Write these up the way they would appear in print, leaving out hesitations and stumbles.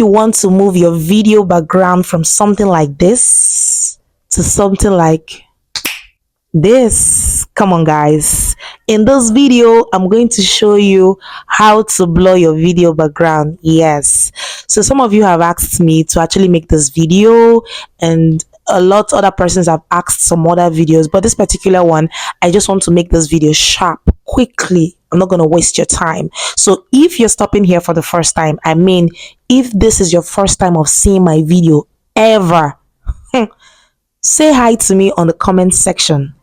you want to move your video background from something like this to something like this, come on guys, in this video I'm going to show you how to blur your video background. Yes, so some of you have asked me to actually make this video, and a lot other persons have asked some other videos, but this particular one I just want to make this video sharp quickly. I'm not going to waste your time. So if you're stopping here for the first time, I mean if this is your first time of seeing my video ever, say hi to me on the comment section.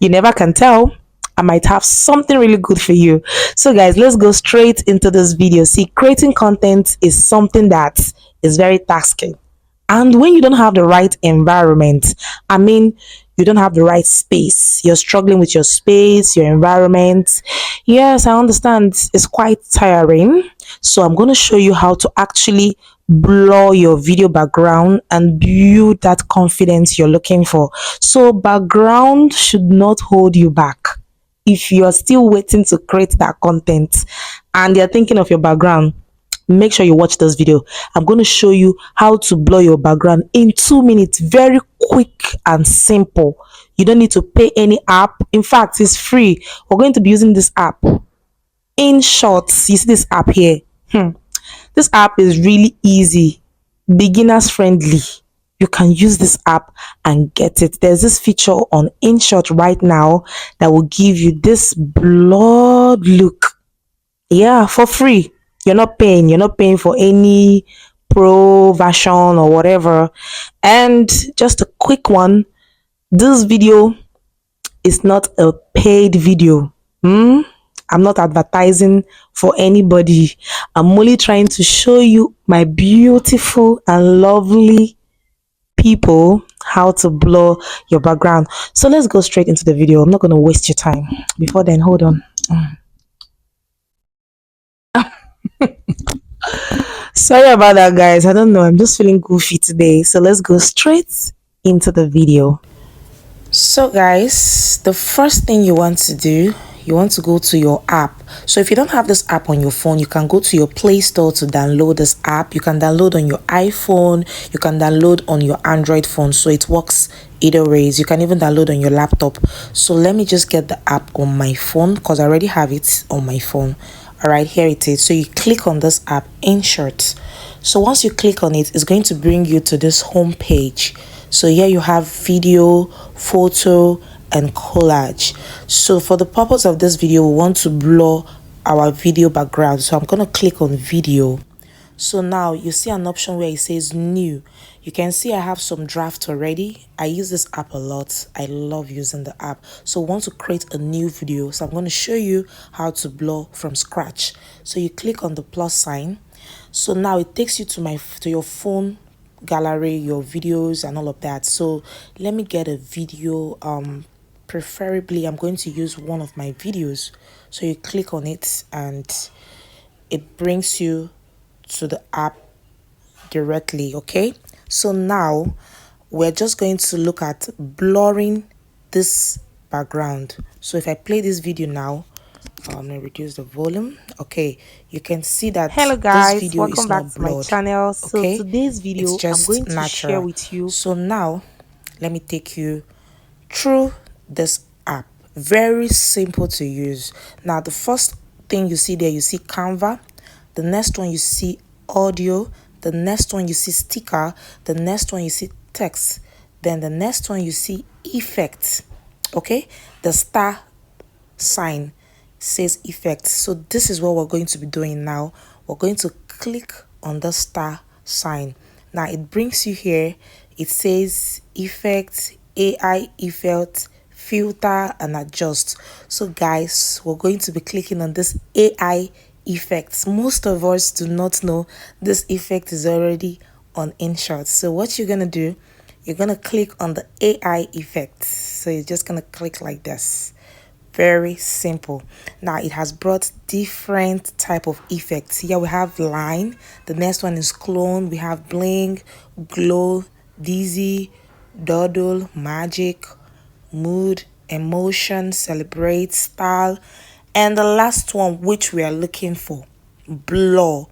You never can tell, I might have something really good for you. So guys, let's go straight into this video. See, creating content is something that is very tasking, and when you don't have the right environment, I mean you don't have the right space, you're struggling with your space, your environment. Yes, I understand it's quite tiring. So I'm going to show you how to actually blur your video background and build that confidence you're looking for. So background should not hold you back. If you're still waiting to create that content and you're thinking of your background, make sure you watch this video. I'm going to show you how to blur your background in 2 minutes. Very quick and simple. You don't need to pay any app. In fact, it's free. We're going to be using this app, InShot. You see this app here? This app is really easy, beginners friendly. You can use this app and get it. There's this feature on InShot right now that will give you this blurred look. Yeah, for free. You're not paying for any pro version or whatever. And just a quick one, this video is not a paid video. I'm not advertising for anybody. I'm only trying to show you, my beautiful and lovely people, how to blur your background. So let's go straight into the video. I'm not going to waste your time. Before then, hold on. Sorry about that, guys. I don't know, I'm just feeling goofy today. So let's go straight into the video. So guys, the first thing you want to do, you want to go to your app. So if you don't have this app on your phone, you can go to your Play Store to download this app. You can download on your iPhone, you can download on your Android phone, so it works either ways. You can even download on your laptop. So let me just get the app on my phone because I already have it on my phone. All right, here it is. So you click on this app, InShot. So once you click on it, it's going to bring you to this home page. So here you have video, photo, and collage. So for the purpose of this video, we want to blur our video background. So I'm going to click on video. So now you see an option where it says new. You can see I have some draft already. I use this app a lot. I love using the app. So I want to create a new video. So I'm going to show you how to blur from scratch. So you click on the plus sign. So now it takes you to your phone gallery, your videos and all of that. So let me get a video. Preferably I'm going to use one of my videos. So you click on it and it brings you to the app directly. Okay, so now we're just going to look at blurring this background. So if I play this video now, I'm gonna reduce the volume. Okay, you can see that Hello guys, this video welcome is back not to my blurred. channel. So Okay, today's video it's just I'm going to natural. share with you. So now let me take you through this app. Very simple to use. Now the first thing you see there, you see Canva. The next one you see audio. The next one you see sticker. The next one you see text. Then the next one you see effect. Okay, the star sign says effect. So this is what we're going to be doing now. We're going to click on the star sign. Now it brings you here. It says effect, AI effect, filter and adjust. So guys, we're going to be clicking on this AI effects. Most of us do not know this effect is already on InShot. So what you're gonna do, you're gonna click on the AI effect. So you're just gonna click like this. Very simple. Now it has brought different type of effects. Here we have line. The next one is clone. We have bling, glow, dizzy, dawdle, magic, mood, emotion, celebrate, style, and the last one which we are looking for, blur.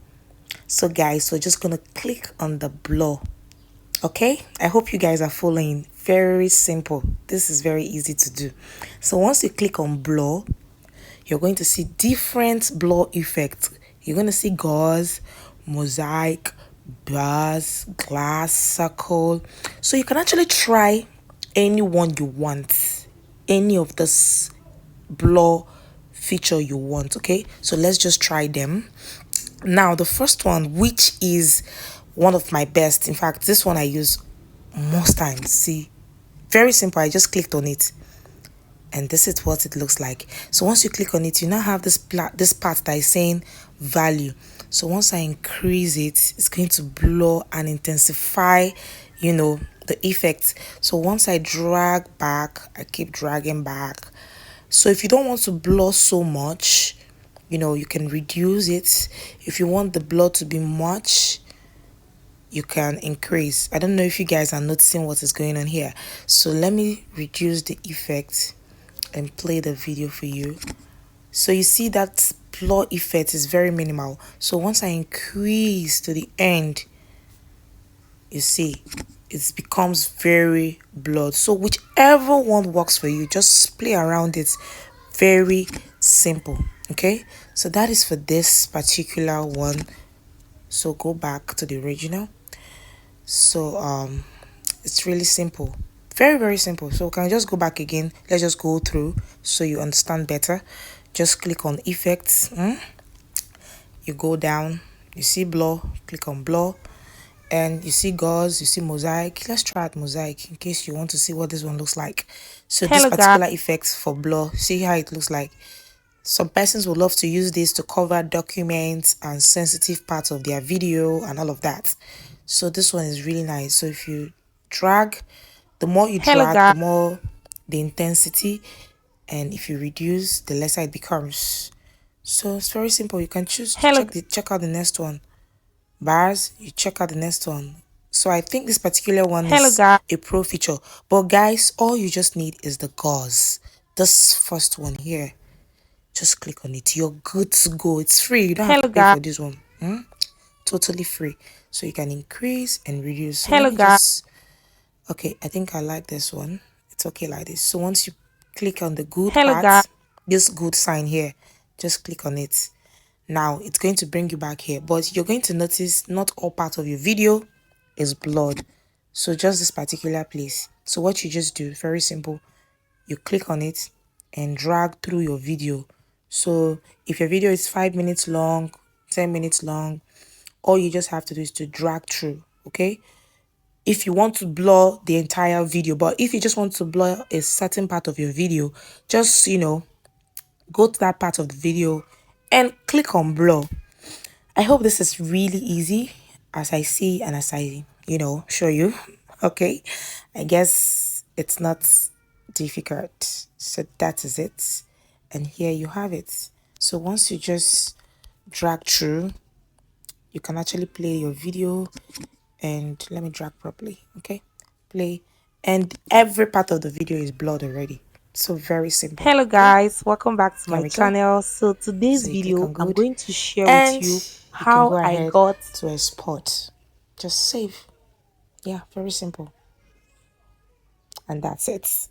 So guys, we're just gonna click on the blur. Okay, I hope you guys are following. Very simple. This is very easy to do. So once you click on blur, you're going to see different blur effects. You're going to see gauze, mosaic, bars, glass, circle. So you can actually try any one you want, any of this blur feature you want. Okay, so let's just try them. Now the first one, which is one of my best, in fact this one I use most times. See, very simple. I just clicked on it and this is what it looks like. So once you click on it, you now have this part that is saying value. So once I increase it, it's going to blur and intensify, you know, the effect. So once I drag back, I keep dragging back. So if you don't want to blur so much, you know, you can reduce it. If you want the blur to be much, you can increase. I don't know if you guys are noticing what is going on here. So let me reduce the effect and play the video for you. So you see that blur effect is very minimal. So once I increase to the end, you see it becomes very blurred. So whichever one works for you, just play around it. Very simple. Okay, so that is for this particular one. So go back to the original. So it's really simple, very simple. So can I just go back again? Let's just go through so you understand better. Just click on effects. You go down, you see blur, click on blur, and you see gauze, you see mosaic. Let's try out mosaic in case you want to see what this one looks like. So this particular effect for blur, see how it looks like. Some persons would love to use this to cover documents and sensitive parts of their video and all of that. So this one is really nice. So if you drag, the more you drag, the more the intensity, and if you reduce, the lesser it becomes. So it's very simple. You can choose to check out the next one. Bars, you check out the next one. So I think this particular one is a pro feature. But guys, all you just need is the gauze. This first one here, just click on it. You're good to go. It's free. You don't have to pay for this one. Totally free. So you can increase and reduce. So let me just, okay, I think I like this one. It's okay like this. So once you click on the good part, this good sign here, just click on it. Now it's going to bring you back here, but you're going to notice not all part of your video is blurred. So just this particular place. So what you just do, very simple, you click on it and drag through your video. So if your video is 5 minutes long, 10 minutes long, all you just have to do is to drag through. Okay, if you want to blur the entire video, but if you just want to blur a certain part of your video, just, you know, go to that part of the video and click on blur. I hope this is really easy as I see and as I, you know, show you. Okay, I guess it's not difficult. So that is it. And here you have it. So once you just drag through, you can actually play your video. And let me drag properly. Okay, play, and every part of the video is blurred already. So very simple. Hello guys, welcome back to my channel. So today's video, I'm going to share with you how I got to export. Just save. Yeah, very simple. And that's it.